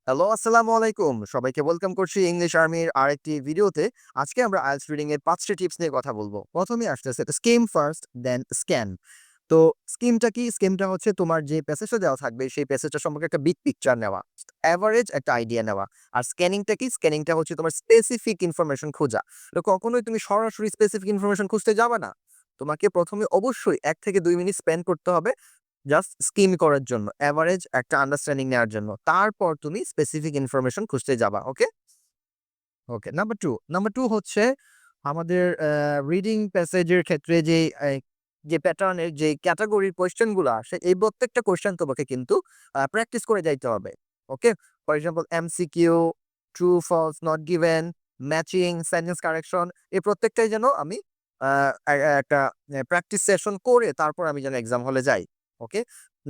Hello, আসসালামু আলাইকুম। সবাইকে ওয়েলকাম করছি ইংলিশ আর্মির আরেকটি ভিডিওতে। আজকে আমরা আইএলটিএস রিডিং এর ৫ টি টিপস নিয়ে কথা বলব। ১ম এ আসতেছে স্কিম ফার্স্ট দেন স্ক্যান। তো স্কিমটা কি? স্কিমটা হচ্ছে তোমার যে প্যাসেজটা দেওয়া থাকবে সেই প্যাসেজটা সম্পর্কে একটা বিগ পিকচার নেওয়া। এভারেজ একটা আইডিয়া নেওয়া। আর স্ক্যানিংটা কি? স্ক্যানিংটা হচ্ছে তোমার স্পেসিফিক ইনফরমেশন খোঁজা। তো কখনোই তুমি সরাসরি স্পেসিফিক ইনফরমেশন খুঁজতে যাবা না। তোমাকে ১ম এ অবশ্যই ১ থেকে ২ মিনিট স্পেন্ড করতে হবে জাস্ট স্কিম করার জন্য, এভারেজ একটা আন্ডারস্ট্যান্ডিং নেওয়ার জন্য। তারপর তুমি স্পেসিফিক ইনফরমেশন খুঁজতে যাবা। ওকে? ওকে। নাম্বার 2 হচ্ছে আমাদের রিডিং প্যাসেজের ক্ষেত্রে যে প্যাটার্নের যে ক্যাটেগরির কোয়েশ্চেন গুলা আসে, এই প্রত্যেকটা কোয়েশ্চেন তোমাকে কিন্তু প্র্যাকটিস করে যাইতে হবে। Okay? For example MCQ, true, false, not given, matching, sentence correction এই প্রত্যেকটাই যেন আমি আ এ একটা প্র্যাকটিস সেশন করে তারপর আমি যেন এক্সাম হলে যাই। ওকে?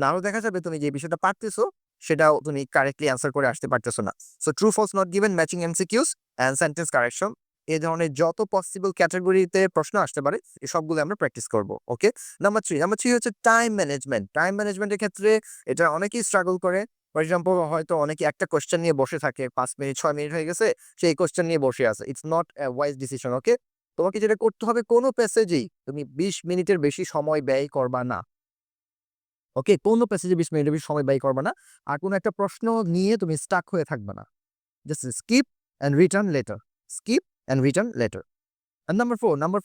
নাহলে দেখা যাবে তুমি যে বিষয়টা পারতেছো সেটাও তুমি কারেক্টলি অ্যান্সার করে আসতে পারতেছো না। So true, false, not given, matching MCQs and sentence correction এ ধরনের যত পসিবল ক্যাটেগরিতে প্রশ্ন আসতে পারে এই সবগুলো আমরা প্র্যাকটিস করব। ওকে? নাম্বার 3 হচ্ছে টাইম ম্যানেজমেন্ট। টাইম ম্যানেজমেন্টের ক্ষেত্রে এটা অনেকেই স্ট্রাগল করে। ফর এক্সাম্পল হয়তো অনেকে একটা কোয়েশ্চেন নিয়ে বসে থাকে। ৫ মিনিট ৬ মিনিট হয়ে গেছে। সেই কোয়েশ্চেন নিয়ে বসে আছে। It's not a wise decision. Okay? তোমাকে যেটা করতে হবে কোনো প্যাসেজেই তুমি ২০ মিনিটের বেশি সময় ব্যয় করবা না। ওকে? কোনো প্যাসেজে ২০ মিনিটের বেশি সময় ব্যয় করবা না। আর কোনো একটা প্রশ্ন নিয়ে তুমি স্টাক হয়ে থাকবা না। Just skip and return letter. Skip and return letter. Number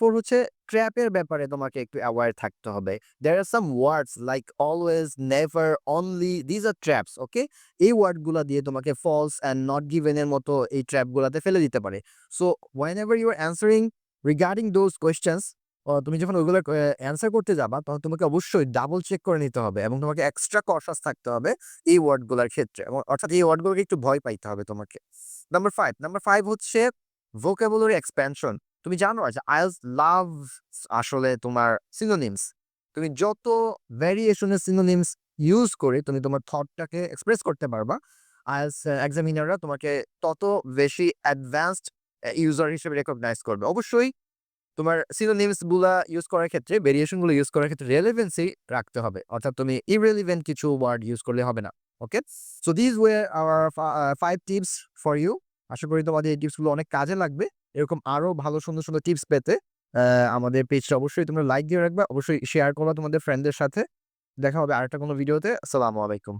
4 হচ্ছে ট্র্যাপের ব্যাপারে তোমাকে একটু অ্যাওয়ার থাকতে হবে। There are some words like always, never, only, these are traps, ওকে? এই ওয়ার্ডগুলা দিয়ে তোমাকে false and not given এর মতো এই ট্র্যাপগুলাতে ফেলে দিতে পারে। So whenever you are answering regarding those questions তুমি যখন ওইগুলা অ্যান্সার করতে যাবা তখন তোমাকে অবশ্যই ডাবল চেক করে নিতে হবে এবং তোমাকে এক্সট্রা কশাস থাকতে হবে এই ওয়ার্ডগুলার ক্ষেত্রে এবং অর্থাৎ এই ওয়ার্ডগুলোকে একটু ভয় পাইতে হবে তোমাকে। নাম্বার 5 হচ্ছে vocabulary expansion। তুমি জানো যে আইএলটিএস লাভস আসলে তোমার সিনোনিমস। তুমি যত ভেরিয়েশনের সিনোনিমস ইউজ করে তুমি তোমার থটটাকে এক্সপ্রেস করতে পারবা, আইএলটিএস এক্সামিনাররা তোমাকে তত বেশি অ্যাডভান্সড ইউজার হিসেবে রেকগনাইজ করবে। অবশ্যই তোমার সিনোনিমস গুলা ইউজ করার ক্ষেত্রে, ভেরিয়েশন গুলো ইউজ করার ক্ষেত্রে রেলেভেন্সি রাখতে হবে। অর্থাৎ তুমি irrelevant কিছু ওয়ার্ড ইউজ করলে হবে না। Okay? So these were our 5 tips for you. আশা করি তোমাদের এই টিপস গুলো অনেক কাজে লাগবে। এরকম আরো ভালো সুন্দর, সুন্দর টিপস পেতে আমাদের পেজটা অবশ্যই তোমরা লাইক দিয়ে রাখবা। অবশ্যই শেয়ার করবা তোমাদের ফ্রেন্ডদের সাথে। দেখা হবে আরেকটা কোনো ভিডিওতে। আসসালামু আলাইকুম।